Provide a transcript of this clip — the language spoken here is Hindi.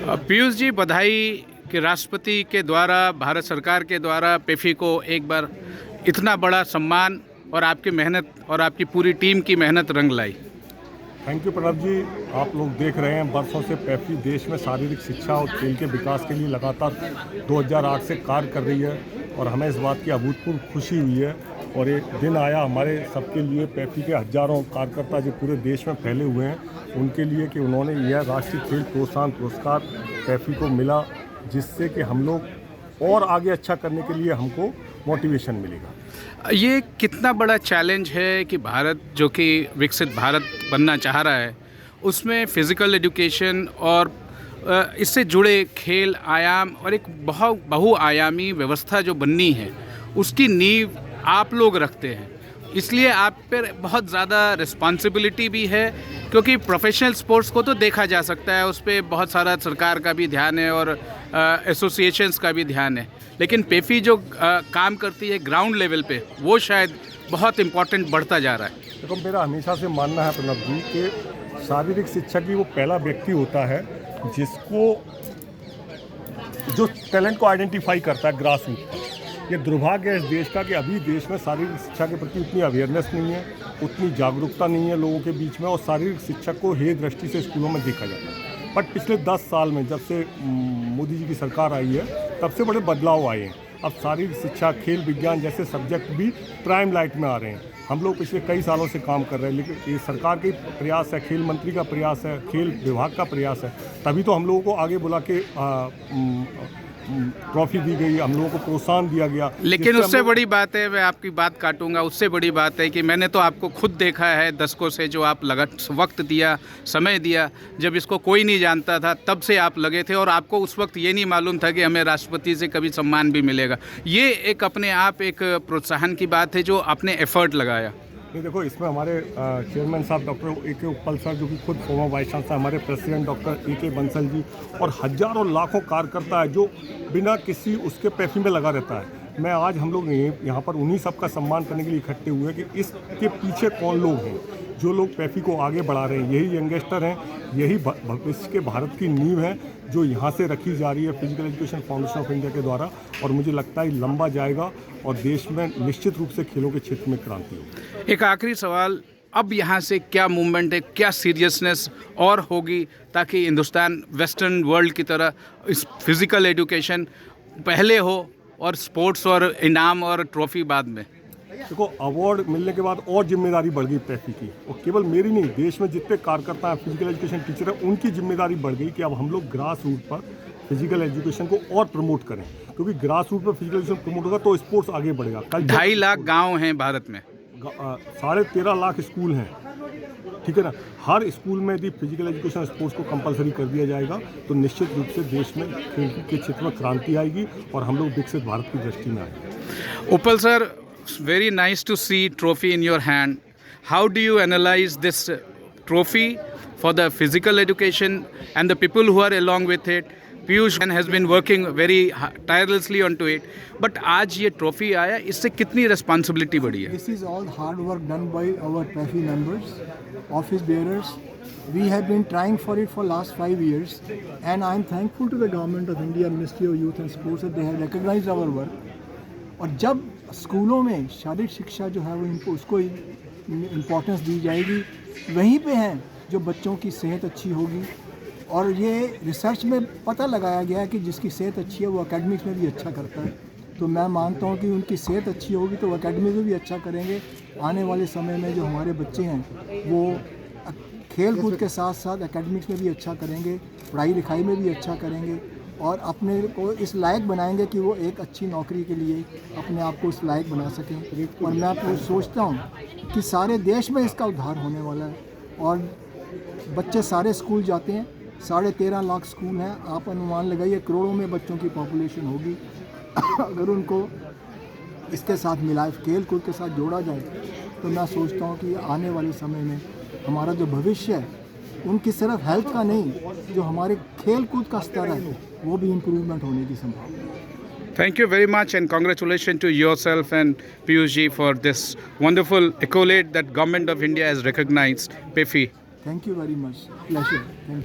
पीयूष जी, बधाई कि राष्ट्रपति के द्वारा, भारत सरकार के द्वारा पेफी को एक बार इतना बड़ा सम्मान और आपकी मेहनत और आपकी पूरी टीम की मेहनत रंग लाई। थैंक यू प्रणब जी। आप लोग देख रहे हैं बरसों से पेफी देश में शारीरिक शिक्षा और खेल के विकास के लिए लगातार 2008 से कार्य कर रही है और हमें इस बात की अभूतपूर्व खुशी हुई है। और एक दिन आया हमारे सबके लिए, पेफी के हजारों कार्यकर्ता जो पूरे देश में फैले हुए हैं उनके लिए, कि उन्होंने यह राष्ट्रीय खेल प्रोत्साहन पुरस्कार पेफी को मिला, जिससे कि हम लोग और आगे अच्छा करने के लिए हमको मोटिवेशन मिलेगा। ये कितना बड़ा चैलेंज है कि भारत जो कि विकसित भारत बनना चाह रहा है, उसमें फिज़िकल एजुकेशन और इससे जुड़े खेल आयाम और एक बहुआयामी व्यवस्था जो बननी है, उसकी नींव आप लोग रखते हैं। इसलिए आप पर बहुत ज़्यादा रिस्पॉन्सिबिलिटी भी है, क्योंकि प्रोफेशनल स्पोर्ट्स को तो देखा जा सकता है, उस पर बहुत सारा सरकार का भी ध्यान है और एसोसिएशंस का भी ध्यान है, लेकिन पेफी जो काम करती है ग्राउंड लेवल पे, वो शायद बहुत इम्पोर्टेंट बढ़ता जा रहा है। देखो, मेरा हमेशा से मानना है प्रणब जी कि शारीरिक शिक्षा की वो पहला व्यक्ति होता है जिसको जो टैलेंट को आइडेंटिफाई करता है ग्रास रूट। ये दुर्भाग्य है इस देश का कि अभी देश में शारीरिक शिक्षा के प्रति उतनी अवेयरनेस नहीं है, उतनी जागरूकता नहीं है लोगों के बीच में, और शारीरिक शिक्षा को हेय दृष्टि से स्कूलों में देखा जाता है। बट पिछले 10 साल में जब से मोदी जी की सरकार आई है, तब से बड़े बदलाव आए हैं। अब शारीरिक शिक्षा, खेल विज्ञान जैसे सब्जेक्ट भी प्राइम लाइट में आ रहे हैं। हम लोग पिछले कई सालों से काम कर रहे हैं, लेकिन ये सरकार के प्रयास है, खेल मंत्री का प्रयास है, खेल विभाग का प्रयास है, तभी तो हम लोगों को आगे बुला के ट्रॉफी दी गई, हम लोगों को प्रोत्साहन दिया गया। लेकिन उससे बड़ी बात है, मैं आपकी बात काटूंगा, उससे बड़ी बात है कि मैंने तो आपको खुद देखा है दशकों से, जो आप वक्त दिया, समय दिया, जब इसको कोई नहीं जानता था तब से आप लगे थे, और आपको उस वक्त ये नहीं मालूम था कि हमें राष्ट्रपति से कभी सम्मान भी मिलेगा। ये एक अपने आप एक प्रोत्साहन की बात है जो आपने एफर्ट लगाया। नहीं, देखो, इसमें हमारे चेयरमैन साहब डॉक्टर ए.के. उप्पल सर, जो कि खुद फॉर्मर वाइस चांसलर, हमारे president doctor A K. Bansal ji, और हजारों लाखों कार्यकर्ता है जो बिना किसी उसके पेफी में लगा रहता है। मैं आज हम लोग यहाँ पर उन्हीं सब का सम्मान करने के लिए इकट्ठे हुए कि इसके पीछे कौन लोग हैं जो लोग पेफी को आगे बढ़ा रहे हैं। यही यंगस्टर हैं, यही भविष्य के भारत की नींव है जो यहाँ से रखी जा रही है physical education foundation of India के द्वारा, और मुझे लगता है लंबा जाएगा और देश में निश्चित रूप से खेलों के क्षेत्र में क्रांति होगी। एक आखिरी सवाल, अब यहाँ से क्या मूवमेंट है, क्या सीरियसनेस और होगी ताकि हिंदुस्तान वेस्टर्न वर्ल्ड की तरह इस फिज़िकल एजुकेशन पहले हो और स्पोर्ट्स और इनाम और ट्रॉफी बाद में? देखो, अवार्ड मिलने के बाद और जिम्मेदारी बढ़ गई पेफी की, और केवल मेरी नहीं, देश में जितने कार्यकर्ता हैं, फिजिकल एजुकेशन टीचर हैं, उनकी जिम्मेदारी बढ़ गई कि अब हम लोग ग्रास रूट पर फिजिकल एजुकेशन को और प्रमोट करें, क्योंकि ग्रास रूट पर फिजिकल एजुकेशन प्रमोट होगा तो स्पोर्ट्स आगे बढ़ेगा। 2.5 लाख गाँव हैं भारत में, 13.5 लाख स्कूल हैं, ठीक है ना। हर स्कूल में यदि फिजिकल एजुकेशन स्पोर्ट्स को कंपलसरी कर दिया जाएगा तो निश्चित रूप से देश में खेल के क्षेत्र में क्रांति आएगी और हम लोग विकसित भारत की दृष्टि में आएंगे। Uppal sir, very nice to see trophy in your hand. How do you analyze this trophy for the physical education and the people who are along with it? Piyush has been working very tirelessly onto it. But आज ये ट्रॉफी आया, इससे कितनी रिस्पॉन्सिबिलिटी बढ़ी है? This is all hard work done by our PEFI members, office bearers. We have been trying for it for last 5 years, and I am thankful to the government of India, Ministry of Youth and Sports, that they have recognized our work. और जब स्कूलों में शारीरिक शिक्षा जो है वो उसको इम्पोर्टेंस दी जाएगी, वहीं पे हैं जो बच्चों की सेहत अच्छी होगी। और ये रिसर्च में पता लगाया गया है कि जिसकी सेहत अच्छी है वो एकेडमिक्स में भी अच्छा करता है। तो मैं मानता हूँ कि उनकी सेहत अच्छी होगी तो वो एकेडमिक्स में भी अच्छा करेंगे। आने वाले समय में जो हमारे बच्चे हैं वो खेल कूद के साथ साथ एकेडमिक्स में भी अच्छा करेंगे, पढ़ाई लिखाई में भी अच्छा करेंगे, और अपने को इस लायक बनाएंगे कि वो एक अच्छी नौकरी के लिए अपने आप को इस लायक बना सकें। और मैं आपको सोचता हूँ कि सारे देश में इसका उद्धार होने वाला है। और बच्चे सारे स्कूल जाते हैं, 13.5 लाख स्कूल हैं, आप अनुमान लगाइए करोड़ों में बच्चों की पॉपुलेशन होगी। अगर उनको इसके साथ मिलाए, खेल कूद के साथ जोड़ा जाए, तो मैं सोचता हूँ कि आने वाले समय में हमारा जो भविष्य है, उनकी सिर्फ हेल्थ का नहीं, जो हमारे खेल कूद का स्तर है वो भी इम्प्रूवमेंट होने की संभावना है। Thank you very much and congratulations to yourself and Piyush ji for this wonderful accolade that Government of India has recognized, PEFI. Thank you very much. Pleasure. Thank you.